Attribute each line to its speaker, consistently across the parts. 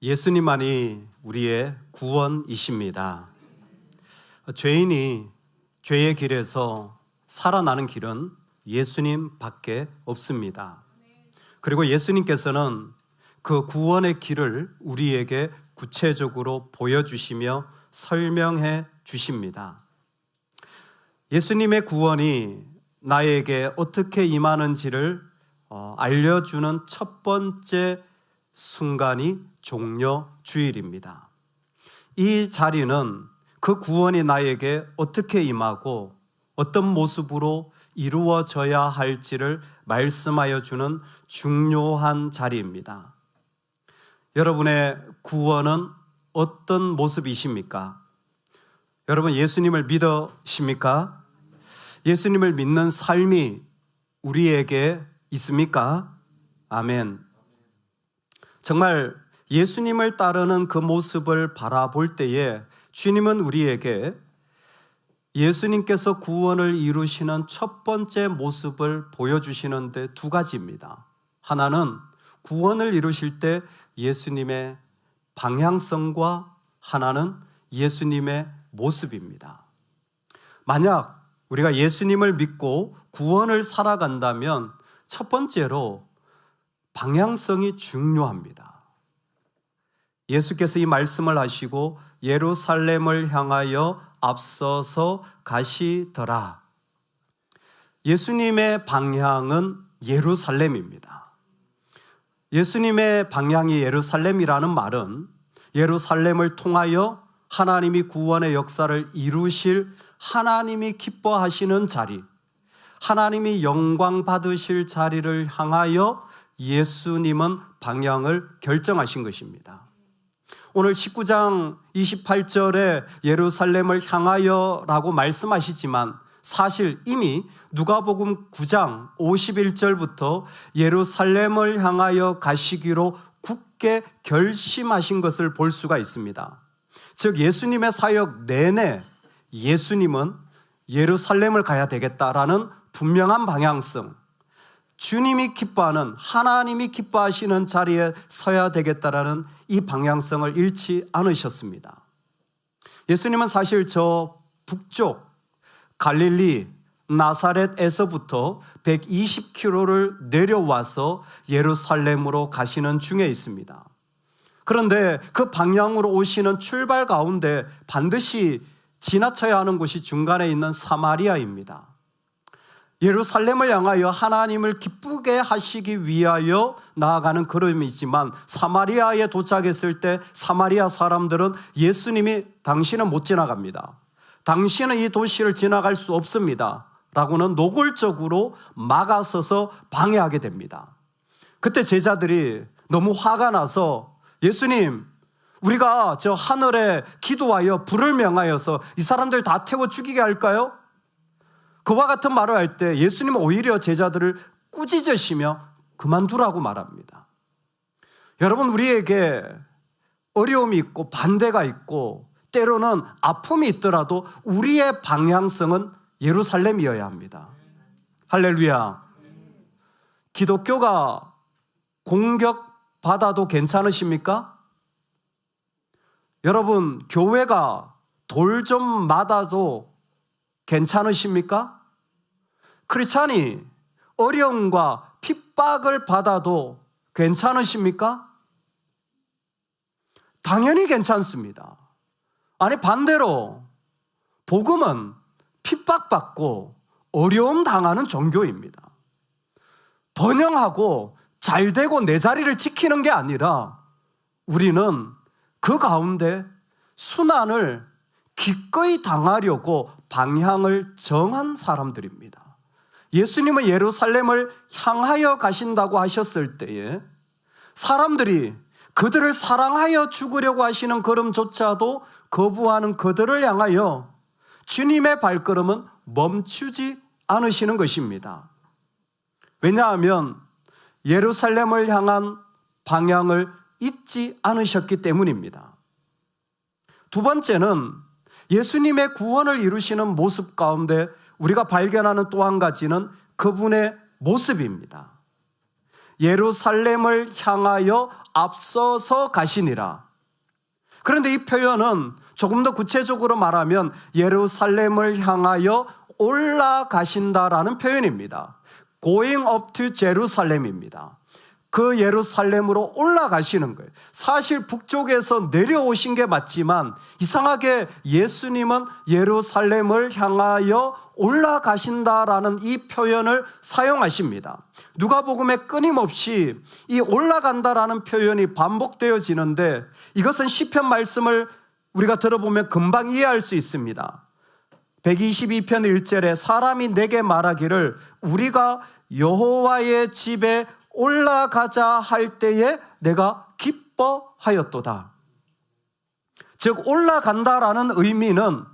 Speaker 1: 예수님만이 우리의 구원이십니다. 죄인이 죄의 길에서 살아나는 길은 예수님밖에 없습니다. 그리고 예수님께서는 그 구원의 길을 우리에게 구체적으로 보여주시며 설명해 주십니다. 예수님의 구원이 나에게 어떻게 임하는지를 알려주는 첫 번째 순간이 종려주일입니다. 이 자리는 그 구원이 나에게 어떻게 임하고 어떤 모습으로 이루어져야 할지를 말씀하여 주는 중요한 자리입니다. 여러분의 구원은 어떤 모습이십니까? 여러분 예수님을 믿으십니까? 예수님을 믿는 삶이 우리에게 있습니까? 아멘. 정말 예수님을 따르는 그 모습을 바라볼 때에 주님은 우리에게 예수님께서 구원을 이루시는 첫 번째 모습을 보여주시는데 두 가지입니다. 하나는 구원을 이루실 때 예수님의 방향성과 하나는 예수님의 모습입니다. 만약 우리가 예수님을 믿고 구원을 살아간다면 첫 번째로 방향성이 중요합니다. 예수께서 이 말씀을 하시고 예루살렘을 향하여 앞서서 가시더라. 예수님의 방향은 예루살렘입니다. 예수님의 방향이 예루살렘이라는 말은 예루살렘을 통하여 하나님이 구원의 역사를 이루실 하나님이 기뻐하시는 자리, 하나님이 영광 받으실 자리를 향하여 예수님은 방향을 결정하신 것입니다. 오늘 19장 28절에 예루살렘을 향하여 라고 말씀하시지만 사실 이미 누가복음 9장 51절부터 예루살렘을 향하여 가시기로 굳게 결심하신 것을 볼 수가 있습니다. 즉 예수님의 사역 내내 예수님은 예루살렘을 가야 되겠다라는 분명한 방향성, 주님이 기뻐하는 하나님이 기뻐하시는 자리에 서야 되겠다라는 이 방향성을 잃지 않으셨습니다. 예수님은 사실 저 북쪽 갈릴리 나사렛에서부터 120km를 내려와서 예루살렘으로 가시는 중에 있습니다. 그런데 그 방향으로 오시는 출발 가운데 반드시 지나쳐야 하는 곳이 중간에 있는 사마리아입니다. 예루살렘을 향하여 하나님을 기쁘게 하시기 위하여 나아가는 걸음이지만 사마리아에 도착했을 때 사마리아 사람들은 예수님이 당신은 못 지나갑니다. 당신은 이 도시를 지나갈 수 없습니다. 라고는 노골적으로 막아서서 방해하게 됩니다. 그때 제자들이 너무 화가 나서 예수님, 우리가 저 하늘에 기도하여 불을 명하여서 이 사람들 다 태워 죽이게 할까요? 그와 같은 말을 할 때 예수님은 오히려 제자들을 꾸짖으시며 그만두라고 말합니다. 여러분, 우리에게 어려움이 있고 반대가 있고 때로는 아픔이 있더라도 우리의 방향성은 예루살렘이어야 합니다. 할렐루야. 기독교가 공격받아도 괜찮으십니까? 여러분, 교회가 돌 좀 맞아도 괜찮으십니까? 크리스찬이 어려움과 핍박을 받아도 괜찮으십니까? 당연히 괜찮습니다. 아니 반대로 복음은 핍박받고 어려움 당하는 종교입니다. 번영하고 잘되고 내 자리를 지키는 게 아니라 우리는 그 가운데 순환을 기꺼이 당하려고 방향을 정한 사람들입니다. 예수님은 예루살렘을 향하여 가신다고 하셨을 때에 사람들이 그들을 사랑하여 죽으려고 하시는 걸음조차도 거부하는 그들을 향하여 주님의 발걸음은 멈추지 않으시는 것입니다. 왜냐하면 예루살렘을 향한 방향을 잊지 않으셨기 때문입니다. 두 번째는 예수님의 구원을 이루시는 모습 가운데 우리가 발견하는 또 한 가지는 그분의 모습입니다. 예루살렘을 향하여 앞서서 가시니라. 그런데 이 표현은 조금 더 구체적으로 말하면 예루살렘을 향하여 올라가신다라는 표현입니다. Going up to Jerusalem입니다. 그 예루살렘으로 올라가시는 거예요. 사실 북쪽에서 내려오신 게 맞지만 이상하게 예수님은 예루살렘을 향하여 올라가신다라는 이 표현을 사용하십니다. 누가복음에 끊임없이 이 올라간다라는 표현이 반복되어지는데 이것은 시편 말씀을 우리가 들어보면 금방 이해할 수 있습니다. 122편 1절에 사람이 내게 말하기를 우리가 여호와의 집에 올라가자 할 때에 내가 기뻐하였도다. 즉 올라간다라는 의미는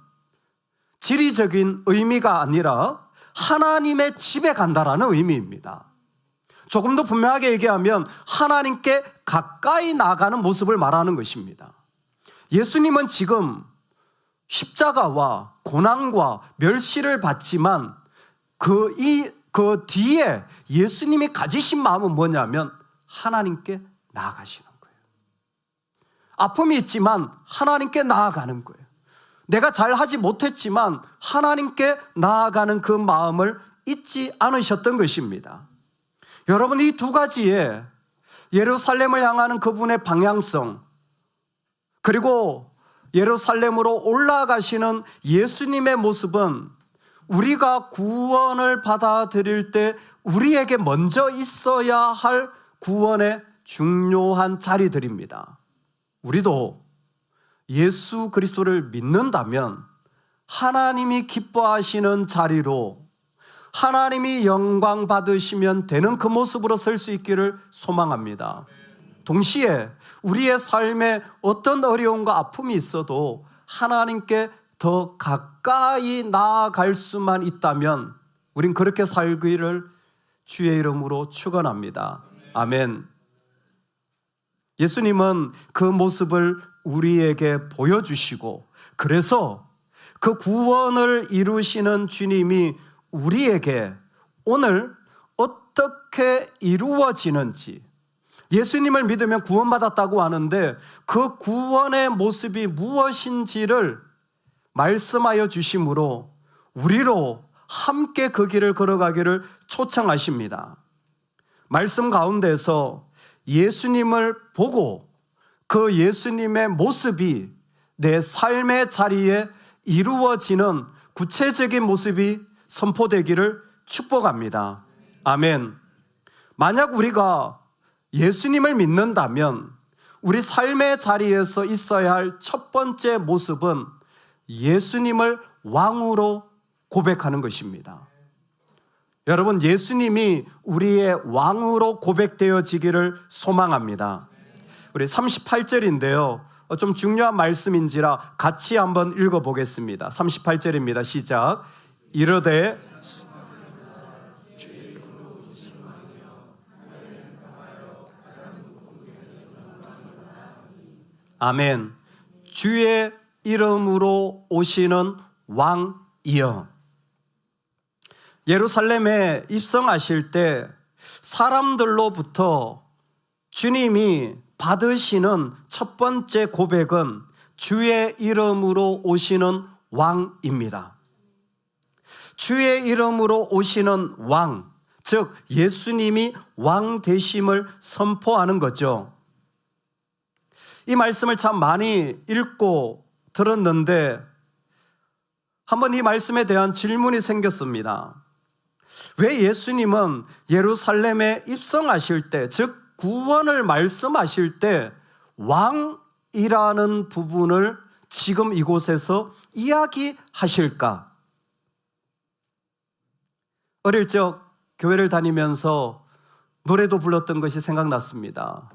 Speaker 1: 지리적인 의미가 아니라 하나님의 집에 간다라는 의미입니다. 조금 더 분명하게 얘기하면 하나님께 가까이 나가는 모습을 말하는 것입니다. 예수님은 지금 십자가와 고난과 멸시를 받지만 그 뒤에 예수님이 가지신 마음은 뭐냐면 하나님께 나아가시는 거예요. 아픔이 있지만 하나님께 나아가는 거예요. 내가 잘하지 못했지만 하나님께 나아가는 그 마음을 잊지 않으셨던 것입니다. 여러분, 이 두 가지에 예루살렘을 향하는 그분의 방향성, 그리고 예루살렘으로 올라가시는 예수님의 모습은 우리가 구원을 받아들일 때 우리에게 먼저 있어야 할 구원의 중요한 자리들입니다. 우리도 예수 그리스도를 믿는다면 하나님이 기뻐하시는 자리로 하나님이 영광 받으시면 되는 그 모습으로 설 수 있기를 소망합니다. 동시에 우리의 삶에 어떤 어려움과 아픔이 있어도 하나님께 더 가까이 나아갈 수만 있다면 우린 그렇게 살기를 주의 이름으로 축원합니다. 아멘. 예수님은 그 모습을 우리에게 보여주시고 그래서 그 구원을 이루시는 주님이 우리에게 오늘 어떻게 이루어지는지, 예수님을 믿으면 구원받았다고 하는데 그 구원의 모습이 무엇인지를 말씀하여 주심으로 우리로 함께 그 길을 걸어가기를 초청하십니다. 말씀 가운데서 예수님을 보고 그 예수님의 모습이 내 삶의 자리에 이루어지는 구체적인 모습이 선포되기를 축복합니다. 아멘. 만약 우리가 예수님을 믿는다면 우리 삶의 자리에서 있어야 할 첫 번째 모습은 예수님을 왕으로 고백하는 것입니다. 여러분, 예수님이 우리의 왕으로 고백되어지기를 소망합니다. 우리 38절인데요. 좀 중요한 말씀인지라 같이 한번 읽어보겠습니다. 38절입니다. 시작. 이르되 아멘. 주의 이름으로 오시는 왕이여. 예루살렘에 입성하실 때 사람들로부터 주님이 받으시는 첫 번째 고백은 주의 이름으로 오시는 왕입니다. 주의 이름으로 오시는 왕, 즉 예수님이 왕 되심을 선포하는 거죠. 이 말씀을 참 많이 읽고 들었는데 한번 이 말씀에 대한 질문이 생겼습니다. 왜 예수님은 예루살렘에 입성하실 때, 즉 구원을 말씀하실 때 왕이라는 부분을 지금 이곳에서 이야기하실까? 어릴 적 교회를 다니면서 노래도 불렀던 것이 생각났습니다.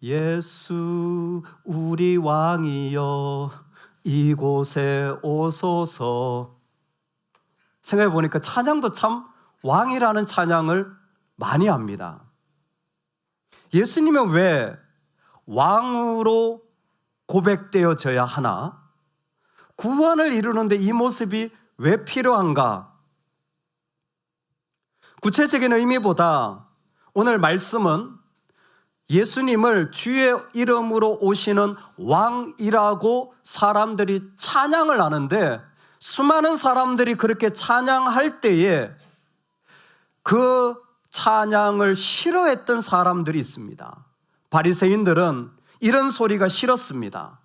Speaker 1: 예수 우리 왕이여 이곳에 오소서. 생각해 보니까 찬양도 참 왕이라는 찬양을 많이 합니다. 예수님은 왜 왕으로 고백되어져야 하나? 구원을 이루는데 이 모습이 왜 필요한가? 구체적인 의미보다 오늘 말씀은 예수님을 주의 이름으로 오시는 왕이라고 사람들이 찬양을 하는데, 수많은 사람들이 그렇게 찬양할 때에 그 찬양을 싫어했던 사람들이 있습니다. 바리새인들은 이런 소리가 싫었습니다.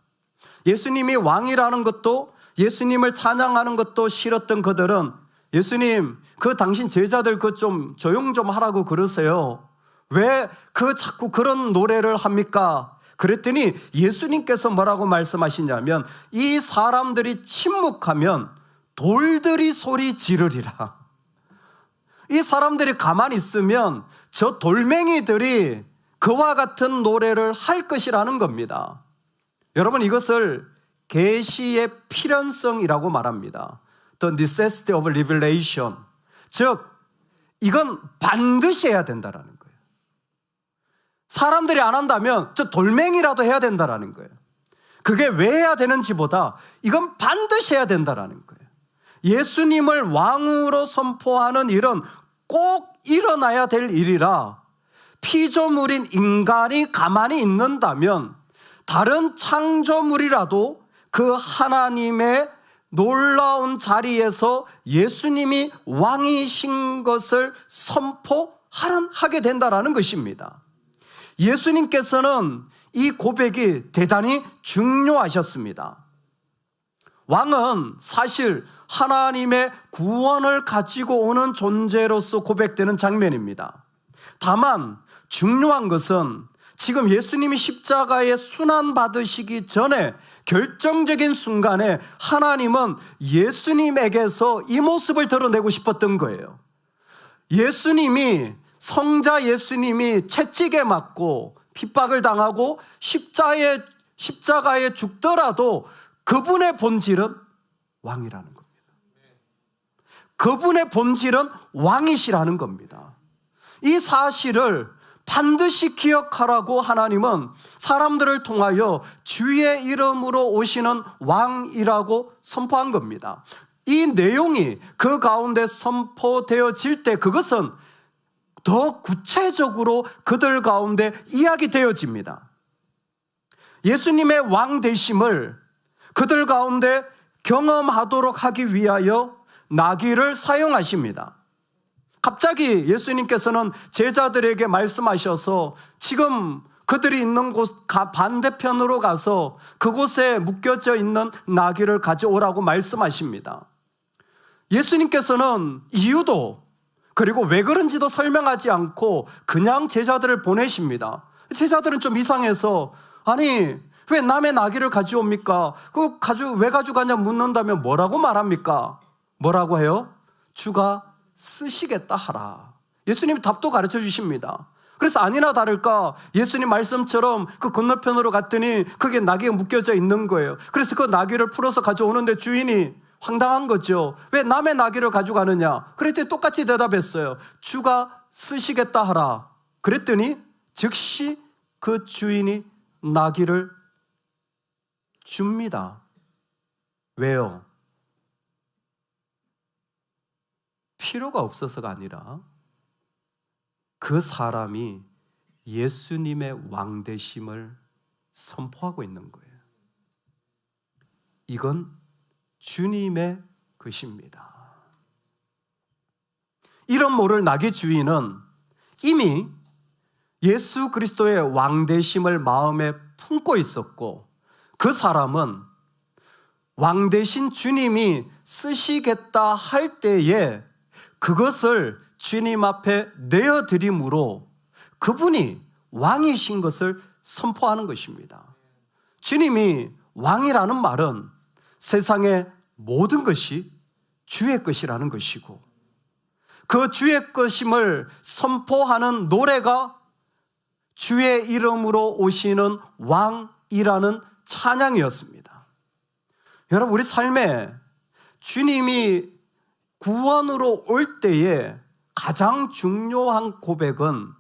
Speaker 1: 예수님이 왕이라는 것도, 예수님을 찬양하는 것도 싫었던 그들은, 예수님, 그 당신 제자들 그 좀 조용 좀 하라고 그러세요. 왜 그 자꾸 그런 노래를 합니까? 그랬더니 예수님께서 뭐라고 말씀하시냐면, 이 사람들이 침묵하면 돌들이 소리 지르리라. 이 사람들이 가만히 있으면 저 돌멩이들이 그와 같은 노래를 할 것이라는 겁니다. 여러분, 이것을 계시의 필연성이라고 말합니다. The necessity of revelation. 즉, 이건 반드시 해야 된다라는 거예요. 사람들이 안 한다면 저 돌멩이라도 해야 된다라는 거예요. 그게 왜 해야 되는지보다 이건 반드시 해야 된다라는 거예요. 예수님을 왕으로 선포하는 일은 꼭 일어나야 될 일이라, 피조물인 인간이 가만히 있는다면 다른 창조물이라도 그 하나님의 놀라운 자리에서 예수님이 왕이신 것을 선포하게 된다라는 것입니다. 예수님께서는 이 고백이 대단히 중요하셨습니다. 왕은 사실 하나님의 구원을 가지고 오는 존재로서 고백되는 장면입니다. 다만 중요한 것은 지금 예수님이 십자가에 순환받으시기 전에 결정적인 순간에 하나님은 예수님에게서 이 모습을 드러내고 싶었던 거예요. 성자 예수님이 채찍에 맞고 핍박을 당하고 십자가에 죽더라도 그분의 본질은 왕이라는 겁니다. 그분의 본질은 왕이시라는 겁니다. 이 사실을 반드시 기억하라고 하나님은 사람들을 통하여 주의 이름으로 오시는 왕이라고 선포한 겁니다. 이 내용이 그 가운데 선포되어질 때 그것은 더 구체적으로 그들 가운데 이야기되어집니다. 예수님의 왕 되심을 그들 가운데 경험하도록 하기 위하여 나귀를 사용하십니다. 갑자기 예수님께서는 제자들에게 말씀하셔서 지금 그들이 있는 곳 반대편으로 가서 그곳에 묶여져 있는 나귀를 가져오라고 말씀하십니다. 예수님께서는 이유도 그리고 왜 그런지도 설명하지 않고 그냥 제자들을 보내십니다. 제자들은 좀 이상해서, 아니 왜 남의 나귀를 가져옵니까? 왜 가져가냐 묻는다면 뭐라고 말합니까? 뭐라고 해요? 주가 쓰시겠다 하라. 예수님이 답도 가르쳐 주십니다. 그래서 아니나 다를까 예수님 말씀처럼 그 건너편으로 갔더니 그게 나귀가 묶여져 있는 거예요. 그래서 그 나귀를 풀어서 가져오는데 주인이 황당한 거죠. 왜 남의 나귀를 가져가느냐? 그랬더니 똑같이 대답했어요. 주가 쓰시겠다 하라. 그랬더니 즉시 그 주인이 나귀를 줍니다. 왜요? 필요가 없어서가 아니라 그 사람이 예수님의 왕되심을 선포하고 있는 거예요. 이건 주님의 것입니다. 이런 모를 나귀 주인은 이미 예수 그리스도의 왕되심을 마음에 품고 있었고, 그 사람은 왕되신 주님이 쓰시겠다 할 때에 그것을 주님 앞에 내어드림으로 그분이 왕이신 것을 선포하는 것입니다. 주님이 왕이라는 말은 세상의 모든 것이 주의 것이라는 것이고, 그 주의 것임을 선포하는 노래가 주의 이름으로 오시는 왕이라는 찬양이었습니다. 여러분, 우리 삶에 주님이 구원으로 올 때에 가장 중요한 고백은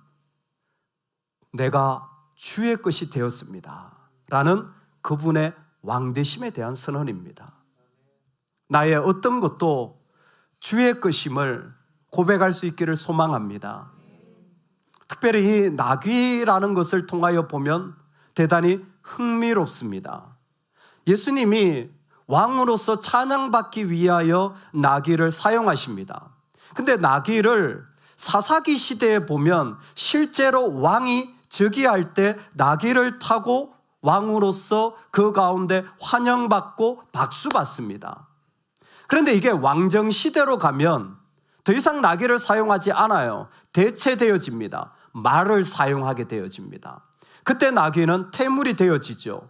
Speaker 1: 내가 주의 것이 되었습니다 라는 그분의 왕되심에 대한 선언입니다. 나의 어떤 것도 주의 것임을 고백할 수 있기를 소망합니다. 특별히 이 나귀라는 것을 통하여 보면 대단히 흥미롭습니다. 예수님이 왕으로서 찬양받기 위하여 나귀를 사용하십니다. 근데 나귀를 사사기 시대에 보면 실제로 왕이 즉위할 때 나귀를 타고 왕으로서 그 가운데 환영받고 박수받습니다. 그런데 이게 왕정 시대로 가면 더 이상 나귀를 사용하지 않아요. 대체되어집니다. 말을 사용하게 되어집니다. 그때 나귀는 태물이 되어지죠.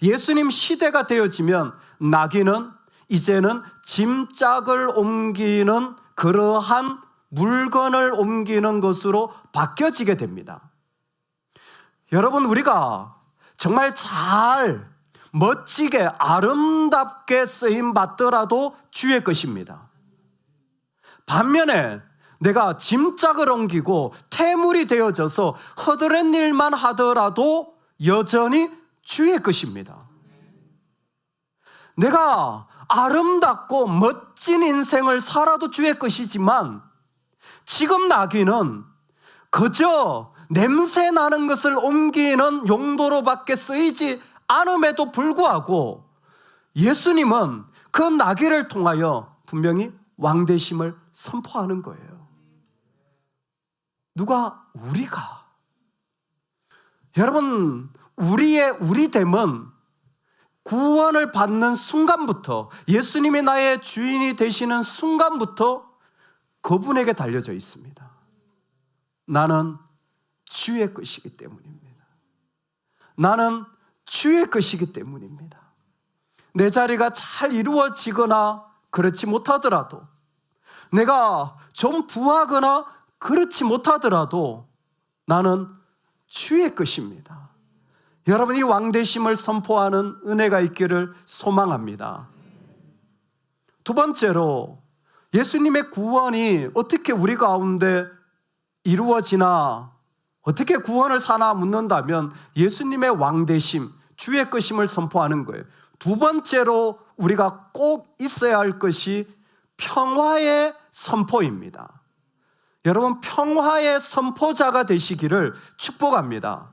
Speaker 1: 예수님 시대가 되어지면 나귀는 이제는 짐짝을 옮기는 그러한 물건을 옮기는 것으로 바뀌어지게 됩니다. 여러분, 우리가 정말 잘 멋지게 아름답게 쓰임 받더라도 주의 것입니다. 반면에 내가 짐짝을 옮기고 태물이 되어져서 허드렛 일만 하더라도 여전히 주의 것입니다. 내가 아름답고 멋진 인생을 살아도 주의 것이지만 지금 나귀는 그저 냄새 나는 것을 옮기는 용도로밖에 쓰이지 않음에도 불구하고 예수님은 그 나귀를 통하여 분명히 왕되심을 선포하는 거예요. 누가? 우리가. 여러분, 우리의 우리됨은 구원을 받는 순간부터, 예수님이 나의 주인이 되시는 순간부터 그분에게 달려져 있습니다. 나는 주의 것이기 때문입니다. 나는 주의 것이기 때문입니다. 내 자리가 잘 이루어지거나 그렇지 못하더라도, 내가 좀 부하거나 그렇지 못하더라도 나는 주의 것입니다. 여러분, 이 왕되심을 선포하는 은혜가 있기를 소망합니다. 두 번째로, 예수님의 구원이 어떻게 우리 가운데 이루어지나, 어떻게 구원을 사나 묻는다면 예수님의 왕되심, 주의 것임을 선포하는 거예요. 두 번째로 우리가 꼭 있어야 할 것이 평화의 선포입니다. 여러분, 평화의 선포자가 되시기를 축복합니다.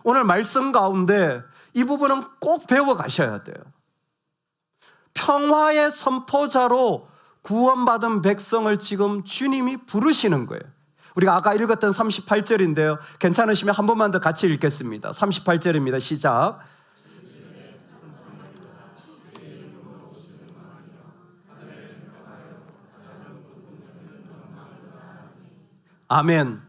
Speaker 1: 오늘 말씀 가운데 이 부분은 꼭 배워 가셔야 돼요. 평화의 선포자로 구원받은 백성을 지금 주님이 부르시는 거예요. 우리가 아까 읽었던 38절인데요. 괜찮으시면 한 번만 더 같이 읽겠습니다. 38절입니다. 시작. 아멘.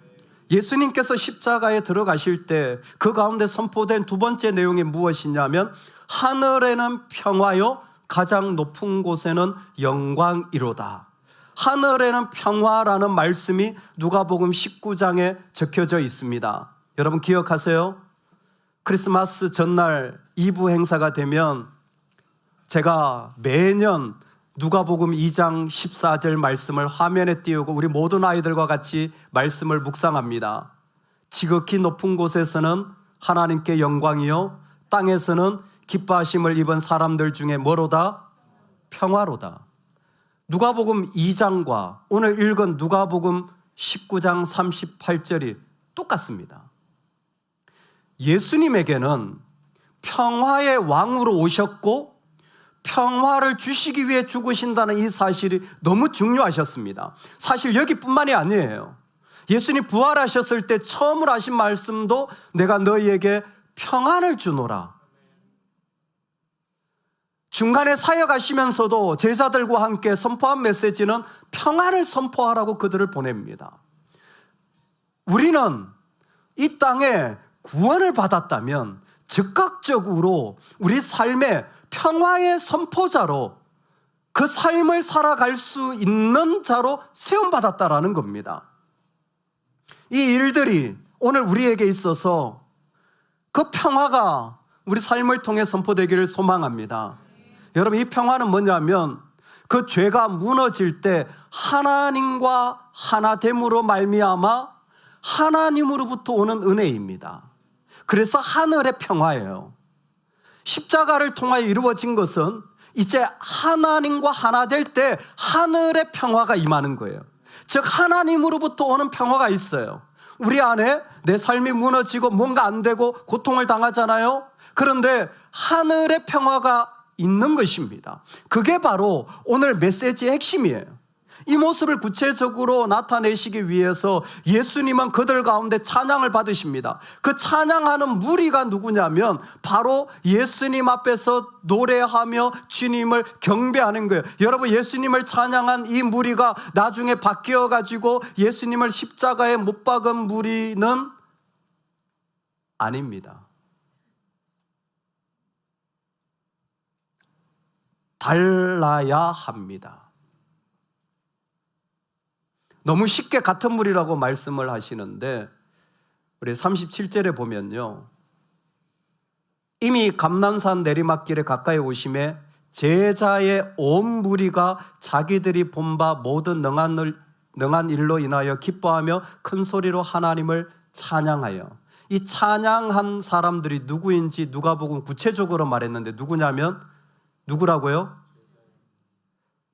Speaker 1: 예수님께서 십자가에 들어가실 때 그 가운데 선포된 두 번째 내용이 무엇이냐면 하늘에는 평화요 가장 높은 곳에는 영광이로다. 하늘에는 평화라는 말씀이 누가복음 19장에 적혀져 있습니다. 여러분 기억하세요? 크리스마스 전날 2부 행사가 되면 제가 매년 누가복음 2장 14절 말씀을 화면에 띄우고 우리 모든 아이들과 같이 말씀을 묵상합니다. 지극히 높은 곳에서는 하나님께 영광이요 땅에서는 기뻐하심을 입은 사람들 중에 뭐로다? 평화로다. 누가복음 2장과 오늘 읽은 누가복음 19장 38절이 똑같습니다. 예수님에게는 평화의 왕으로 오셨고 평화를 주시기 위해 죽으신다는 이 사실이 너무 중요하셨습니다. 사실 여기뿐만이 아니에요. 예수님 부활하셨을 때 처음으로 하신 말씀도 내가 너희에게 평안을 주노라. 중간에 사역하시면서도 제자들과 함께 선포한 메시지는 평안을 선포하라고 그들을 보냅니다. 우리는 이 땅에 구원을 받았다면 즉각적으로 우리 삶의 평화의 선포자로 그 삶을 살아갈 수 있는 자로 세움받았다라는 겁니다. 이 일들이 오늘 우리에게 있어서 그 평화가 우리 삶을 통해 선포되기를 소망합니다. 여러분, 이 평화는 뭐냐면 그 죄가 무너질 때 하나님과 하나됨으로 말미암아 하나님으로부터 오는 은혜입니다. 그래서 하늘의 평화예요. 십자가를 통하여 이루어진 것은 이제 하나님과 하나 될 때 하늘의 평화가 임하는 거예요. 즉 하나님으로부터 오는 평화가 있어요. 우리 안에 내 삶이 무너지고 뭔가 안 되고 고통을 당하잖아요. 그런데 하늘의 평화가 있는 것입니다. 그게 바로 오늘 메시지의 핵심이에요. 이 모습을 구체적으로 나타내시기 위해서 예수님은 그들 가운데 찬양을 받으십니다. 그 찬양하는 무리가 누구냐면 바로 예수님 앞에서 노래하며 주님을 경배하는 거예요. 여러분, 예수님을 찬양한 이 무리가 나중에 바뀌어가지고 예수님을 십자가에 못 박은 무리는 아닙니다. 달라야 합니다. 너무 쉽게 같은 무리라고 말씀을 하시는데 우리 37절에 보면요, 이미 감난산 내리막길에 가까이 오심에 제자의 온 무리가 자기들이 본 바 모든 능한 일로 인하여 기뻐하며 큰 소리로 하나님을 찬양하여. 이 찬양한 사람들이 누구인지 누가복음 구체적으로 말했는데 누구냐면 누구라고요?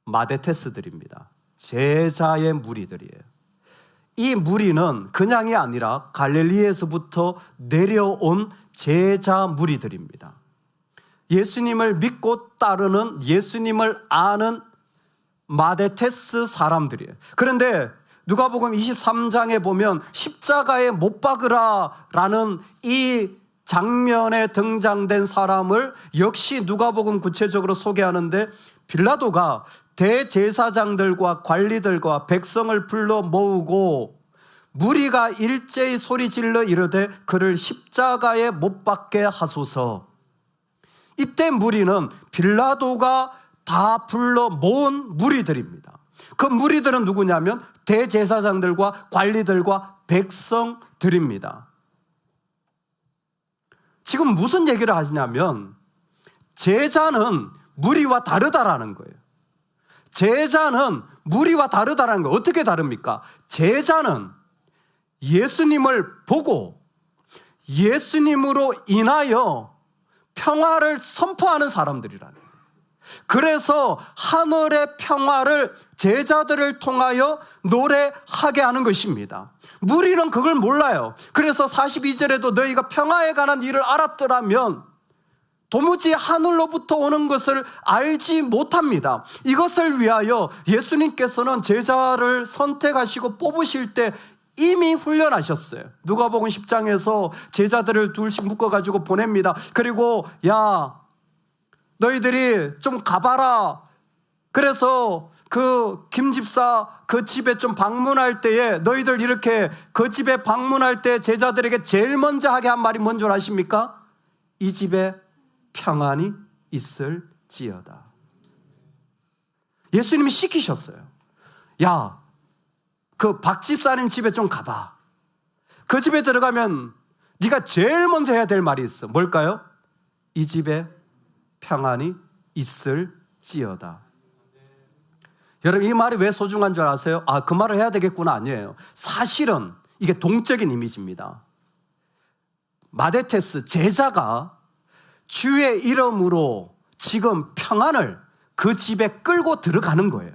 Speaker 1: 마데테스들입니다. 제자의 무리들이에요. 이 무리는 그냥이 아니라 갈릴리에서부터 내려온 제자 무리들입니다. 예수님을 믿고 따르는, 예수님을 아는 마데테스 사람들이에요. 그런데 누가복음 23장에 보면 십자가에 못 박으라 라는 이 장면에 등장된 사람을 역시 누가복음 구체적으로 소개하는데, 빌라도가 대제사장들과 관리들과 백성을 불러 모으고 무리가 일제히 소리질러 이르되 그를 십자가에 못 박게 하소서. 이때 무리는 빌라도가 다 불러 모은 무리들입니다. 그 무리들은 누구냐면 대제사장들과 관리들과 백성들입니다. 지금 무슨 얘기를 하시냐면 제자는 무리와 다르다라는 거예요. 제자는 무리와 다르다라는 거예요. 어떻게 다릅니까? 제자는 예수님을 보고 예수님으로 인하여 평화를 선포하는 사람들이라는 거예요. 그래서 하늘의 평화를 제자들을 통하여 노래하게 하는 것입니다. 무리는 그걸 몰라요. 그래서 42절에도 너희가 평화에 관한 일을 알았더라면 도무지 하늘로부터 오는 것을 알지 못합니다. 이것을 위하여 예수님께서는 제자를 선택하시고 뽑으실 때 이미 훈련하셨어요. 누가복음 10장에서 제자들을 둘씩 묶어가지고 보냅니다. 그리고 야, 너희들이 좀 가봐라. 그래서 그 김집사 그 집에 좀 방문할 때에 너희들 이렇게 그 집에 방문할 때 제자들에게 제일 먼저 하게 한 말이 뭔 줄 아십니까? 이 집에 평안이 있을지어다. 예수님이 시키셨어요. 야, 그 박 집사님 집에 좀 가봐. 그 집에 들어가면 네가 제일 먼저 해야 될 말이 있어. 뭘까요? 이 집에 평안이 있을지어다. 여러분, 이 말이 왜 소중한 줄 아세요? 아, 그 말을 해야 되겠구나. 아니에요. 사실은 이게 동적인 이미지입니다. 마데테스 제자가 주의 이름으로 지금 평안을 그 집에 끌고 들어가는 거예요.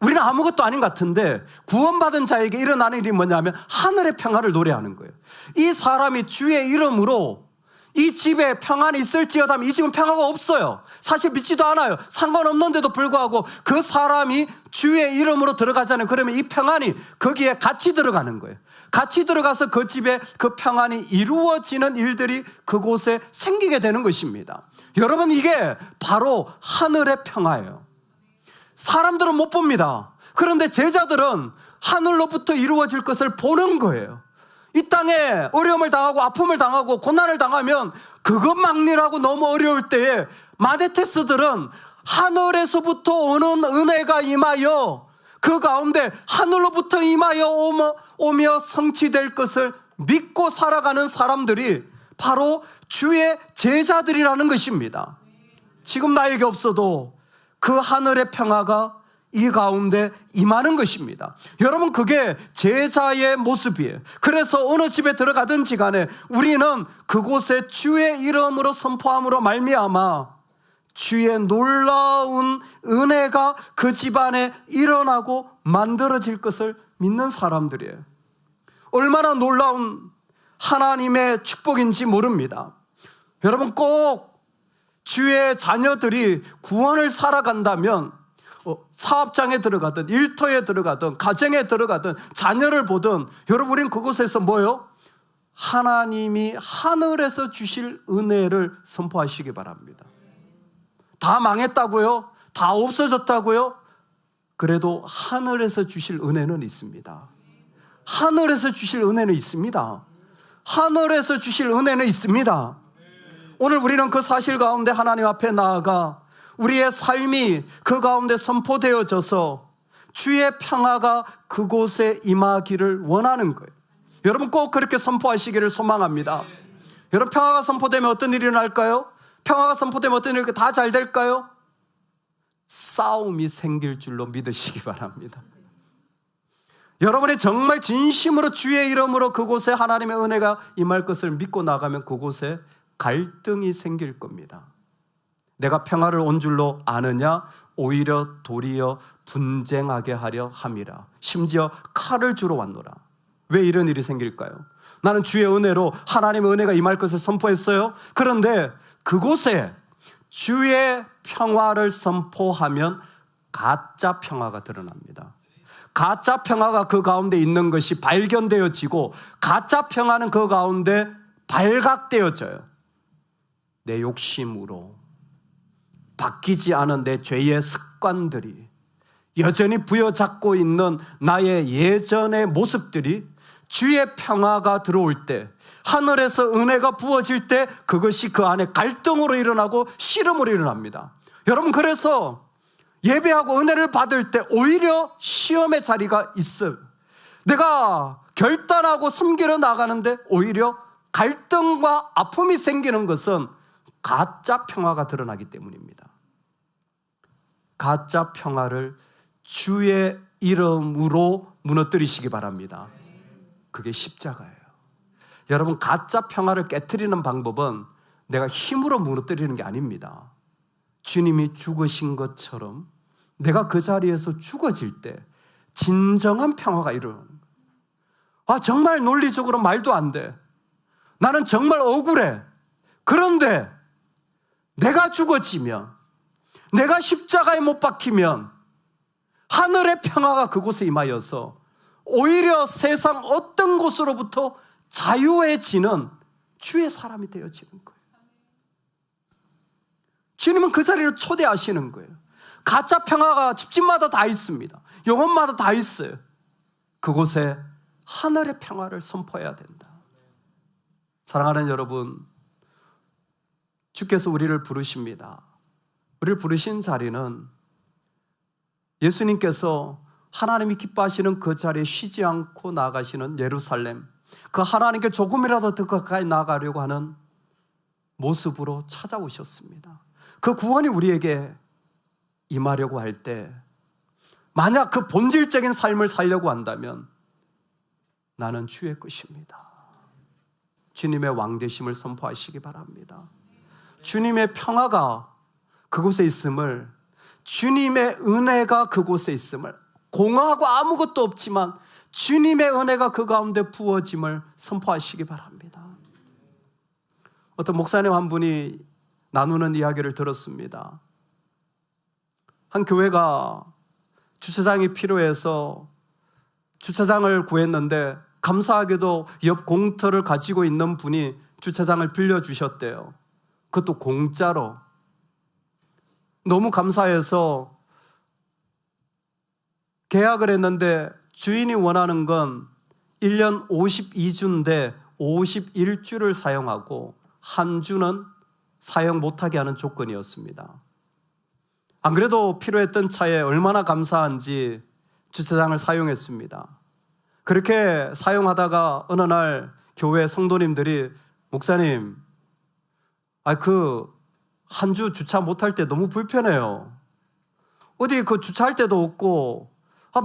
Speaker 1: 우리는 아무것도 아닌 것 같은데 구원받은 자에게 일어나는 일이 뭐냐면 하늘의 평화를 노래하는 거예요. 이 사람이 주의 이름으로 이 집에 평안이 있을지어다 하면 이 집은 평화가 없어요. 사실 믿지도 않아요. 상관없는데도 불구하고 그 사람이 주의 이름으로 들어가잖아요. 그러면 이 평안이 거기에 같이 들어가는 거예요. 같이 들어가서 그 집에 그 평안이 이루어지는 일들이 그곳에 생기게 되는 것입니다. 여러분, 이게 바로 하늘의 평화예요. 사람들은 못 봅니다. 그런데 제자들은 하늘로부터 이루어질 것을 보는 거예요. 이 땅에 어려움을 당하고 아픔을 당하고 고난을 당하면 그것 막느라고 너무 어려울 때에 마데테스들은 하늘에서부터 오는 은혜가 임하여 그 가운데 하늘로부터 임하여 오며 성취될 것을 믿고 살아가는 사람들이 바로 주의 제자들이라는 것입니다. 지금 나에게 없어도 그 하늘의 평화가 이 가운데 임하는 것입니다. 여러분, 그게 제자의 모습이에요. 그래서 어느 집에 들어가든지 간에 우리는 그곳에 주의 이름으로 선포함으로 말미암아 주의 놀라운 은혜가 그 집안에 일어나고 만들어질 것을 믿는 사람들이에요. 얼마나 놀라운 하나님의 축복인지 모릅니다. 여러분, 꼭 주의 자녀들이 구원을 살아간다면 사업장에 들어가든 일터에 들어가든 가정에 들어가든 자녀를 보든 여러분, 우리는 그곳에서 뭐요? 하나님이 하늘에서 주실 은혜를 선포하시기 바랍니다. 다 망했다고요? 다 없어졌다고요? 그래도 하늘에서 주실 은혜는 있습니다. 하늘에서 주실 은혜는 있습니다. 하늘에서 주실 은혜는 있습니다. 오늘 우리는 그 사실 가운데 하나님 앞에 나아가 우리의 삶이 그 가운데 선포되어져서 주의 평화가 그곳에 임하기를 원하는 거예요. 여러분, 꼭 그렇게 선포하시기를 소망합니다. 여러분, 평화가 선포되면 어떤 일이 일어날까요? 평화가 선포되면 어떤 일이 다 잘 될까요? 싸움이 생길 줄로 믿으시기 바랍니다. 여러분이 정말 진심으로 주의 이름으로 그곳에 하나님의 은혜가 임할 것을 믿고 나가면 그곳에 갈등이 생길 겁니다. 내가 평화를 온 줄로 아느냐? 오히려 도리어 분쟁하게 하려 함이라. 심지어 칼을 주러 왔노라. 왜 이런 일이 생길까요? 나는 주의 은혜로 하나님의 은혜가 임할 것을 선포했어요. 그런데 그곳에 주의 평화를 선포하면 가짜 평화가 드러납니다. 가짜 평화가 그 가운데 있는 것이 발견되어지고 가짜 평화는 그 가운데 발각되어져요. 내 욕심으로 바뀌지 않은 내 죄의 습관들이 여전히 부여잡고 있는 나의 예전의 모습들이 주의 평화가 들어올 때, 하늘에서 은혜가 부어질 때 그것이 그 안에 갈등으로 일어나고 씨름으로 일어납니다. 여러분, 그래서 예배하고 은혜를 받을 때 오히려 시험의 자리가 있어요. 내가 결단하고 섬기러 나가는데 오히려 갈등과 아픔이 생기는 것은 가짜 평화가 드러나기 때문입니다. 가짜 평화를 주의 이름으로 무너뜨리시기 바랍니다. 그게 십자가예요. 여러분, 가짜 평화를 깨트리는 방법은 내가 힘으로 무너뜨리는 게 아닙니다. 주님이 죽으신 것처럼 내가 그 자리에서 죽어질 때 진정한 평화가 일어나는 거예요. 정말 논리적으로 말도 안 돼. 나는 정말 억울해. 그런데 내가 죽어지면, 내가 십자가에 못 박히면 하늘의 평화가 그곳에 임하여서 오히려 세상 어떤 곳으로부터 자유해지는 주의 사람이 되어지는 거예요. 주님은 그 자리를 초대하시는 거예요. 가짜 평화가 집집마다 다 있습니다. 영혼마다 다 있어요. 그곳에 하늘의 평화를 선포해야 된다. 사랑하는 여러분, 주께서 우리를 부르십니다. 우리를 부르신 자리는 예수님께서 하나님이 기뻐하시는 그 자리에 쉬지 않고 나가시는 예루살렘, 그 하나님께 조금이라도 더 가까이 나가려고 하는 모습으로 찾아오셨습니다. 그 구원이 우리에게 임하려고 할 때, 만약 그 본질적인 삶을 살려고 한다면 나는 주의 것입니다. 주님의 왕되심을 선포하시기 바랍니다. 주님의 평화가 그곳에 있음을, 주님의 은혜가 그곳에 있음을, 공허하고 아무것도 없지만 주님의 은혜가 그 가운데 부어짐을 선포하시기 바랍니다. 어떤 목사님 한 분이 나누는 이야기를 들었습니다. 한 교회가 주차장이 필요해서 주차장을 구했는데 감사하게도 옆 공터를 가지고 있는 분이 주차장을 빌려주셨대요. 그것도 공짜로. 너무 감사해서 계약을 했는데 주인이 원하는 건 1년 52주인데 51주를 사용하고 한 주는 사용 못하게 하는 조건이었습니다. 안 그래도 필요했던 차에 얼마나 감사한지 주차장을 사용했습니다. 그렇게 사용하다가 어느 날 교회 성도님들이, 목사님, 한 주 주차 못할 때 너무 불편해요. 어디 그 주차할 때도 없고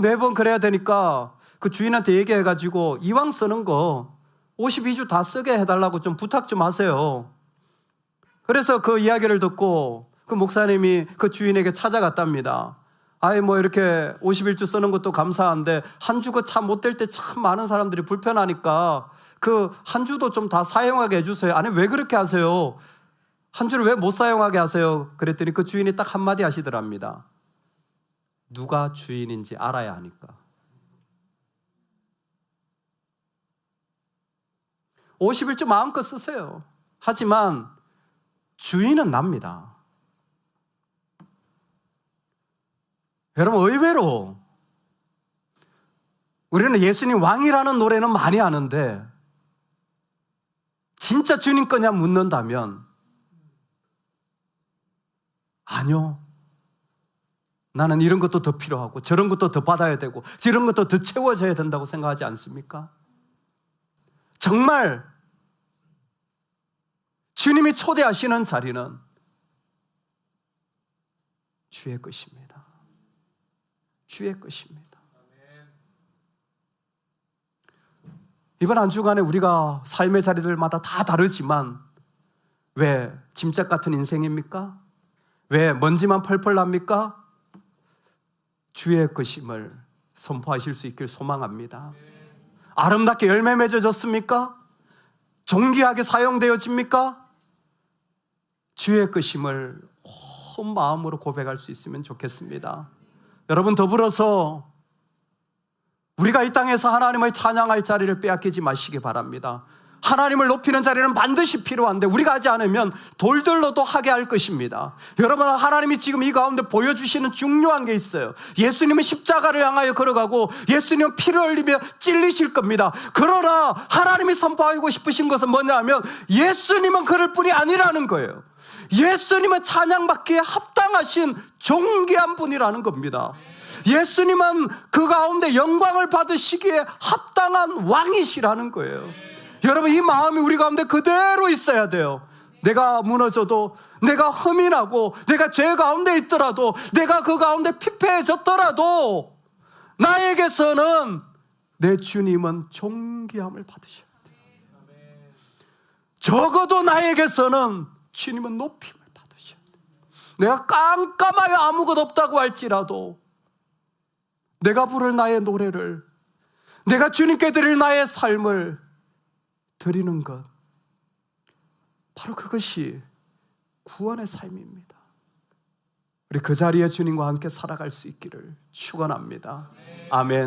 Speaker 1: 매번 그래야 되니까 그 주인한테 얘기해가지고 이왕 쓰는 거 52주 다 쓰게 해달라고 좀 부탁 좀 하세요. 그래서 그 이야기를 듣고 그 목사님이 그 주인에게 찾아갔답니다. 아예 뭐 이렇게 51주 쓰는 것도 감사한데 한 주가 참 못 될 때 참 많은 사람들이 불편하니까 그 한 주도 좀 다 사용하게 해주세요. 아니 왜 그렇게 하세요? 한 주를 왜 못 사용하게 하세요? 그랬더니 그 주인이 딱 한마디 하시더랍니다. 누가 주인인지 알아야 하니까. 51주 마음껏 쓰세요. 하지만 주인은 납니다. 여러분, 의외로 우리는 예수님 왕이라는 노래는 많이 아는데 진짜 주님 거냐 묻는다면 아니요. 나는 이런 것도 더 필요하고 저런 것도 더 받아야 되고 저런 것도 더 채워져야 된다고 생각하지 않습니까? 정말 주님이 초대하시는 자리는 주의 것입니다. 주의 것입니다. 이번 한 주간에 우리가 삶의 자리들마다 다 다르지만 왜 짐짝 같은 인생입니까? 왜 먼지만 펄펄 납니까? 주의 것임을 선포하실 수 있길 소망합니다. 아름답게 열매 맺어졌습니까? 존귀하게 사용되어집니까? 주의 것임을 온 마음으로 고백할 수 있으면 좋겠습니다. 여러분, 더불어서 우리가 이 땅에서 하나님을 찬양할 자리를 빼앗기지 마시기 바랍니다. 하나님을 높이는 자리는 반드시 필요한데 우리가 하지 않으면 돌들로도 하게 할 것입니다. 여러분, 하나님이 지금 이 가운데 보여주시는 중요한 게 있어요. 예수님은 십자가를 향하여 걸어가고 예수님은 피를 흘리며 찔리실 겁니다. 그러나 하나님이 선포하고 싶으신 것은 뭐냐 하면 예수님은 그럴 뿐이 아니라는 거예요. 예수님은 찬양받기에 합당하신 존귀한 분이라는 겁니다. 예수님은 그 가운데 영광을 받으시기에 합당한 왕이시라는 거예요. 여러분, 이 마음이 우리 가운데 그대로 있어야 돼요. 내가 무너져도, 내가 흠이 나고, 내가 죄 가운데 있더라도, 내가 그 가운데 피폐해졌더라도 나에게서는 내 주님은 존귀함을 받으셔야 돼요. 적어도 나에게서는 주님은 높임을 받으셔야 돼요. 내가 깜깜하여 아무것도 없다고 할지라도 내가 부를 나의 노래를, 내가 주님께 드릴 나의 삶을 드리는 것, 바로 그것이 구원의 삶입니다. 우리 그 자리에 주님과 함께 살아갈 수 있기를 축원합니다. 아멘.